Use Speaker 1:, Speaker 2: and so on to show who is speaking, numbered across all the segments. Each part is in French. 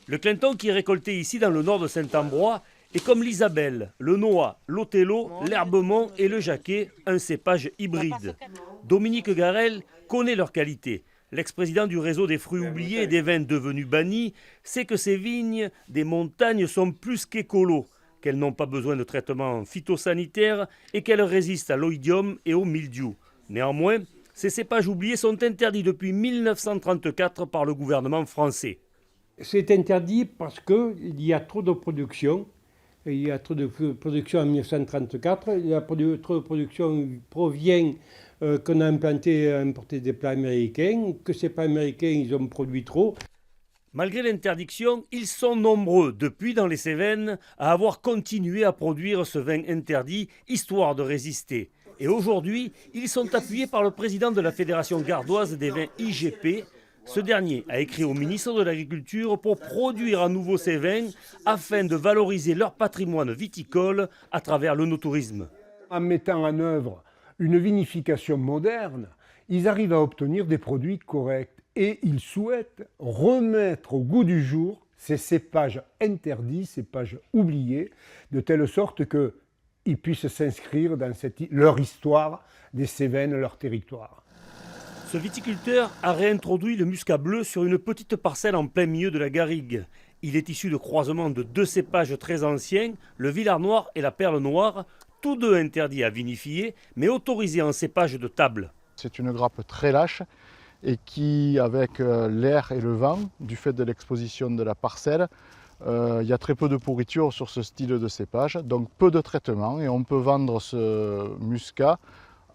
Speaker 1: Le Clinton qui est récolté ici dans le nord de Saint-Ambroix est comme l'Isabelle, le Noah, l'Othello, l'Herbemont et le Jacquet, un cépage hybride. Dominique Garel connaît leurs qualités. L'ex-président du réseau des fruits oubliés et des vins devenus bannis sait que ces vignes des montagnes sont plus qu'écolos, qu'elles n'ont pas besoin de traitement phytosanitaire et qu'elles résistent à l'oïdium et au mildiou. Néanmoins, ces cépages oubliés sont interdits depuis 1934 par le gouvernement français.
Speaker 2: C'est interdit parce qu'il y a trop de production. Il y a trop de production en 1934. Il y a trop de production qui provient qu'on a importé des plats américains, que ces plats américains, ils ont produit trop.
Speaker 1: Malgré l'interdiction, ils sont nombreux, depuis dans les Cévennes, à avoir continué à produire ce vin interdit, histoire de résister. Et aujourd'hui, ils sont appuyés par le président de la Fédération gardoise des vins IGP. Ce dernier a écrit au ministre de l'Agriculture pour produire à nouveau ces vins afin de valoriser leur patrimoine viticole à travers l'œnotourisme.
Speaker 3: En mettant en œuvre une vinification moderne, ils arrivent à obtenir des produits corrects et ils souhaitent remettre au goût du jour ces cépages interdits, cépages oubliés, de telle sorte qu'ils puissent s'inscrire dans leur histoire des Cévennes, leur territoire.
Speaker 1: Ce viticulteur a réintroduit le muscat bleu sur une petite parcelle en plein milieu de la garrigue. Il est issu de croisements de deux cépages très anciens, le Villard Noir et la Perle Noire, tous deux interdits à vinifier, mais autorisés en cépage de table.
Speaker 4: C'est une grappe très lâche et qui, avec l'air et le vent, du fait de l'exposition de la parcelle, il y a très peu de pourriture sur ce style de cépage, donc peu de traitement, et on peut vendre ce muscat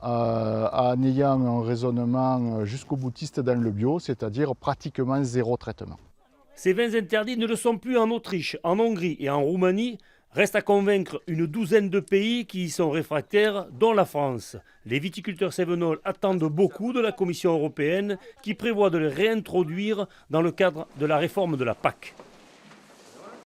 Speaker 4: en ayant un raisonnement jusqu'au boutiste dans le bio, c'est-à-dire pratiquement zéro traitement.
Speaker 1: Ces vins interdits ne le sont plus en Autriche, en Hongrie et en Roumanie. Reste à convaincre une douzaine de pays qui y sont réfractaires, dont la France. Les viticulteurs cévenols attendent beaucoup de la Commission européenne qui prévoit de les réintroduire dans le cadre de la réforme de la PAC.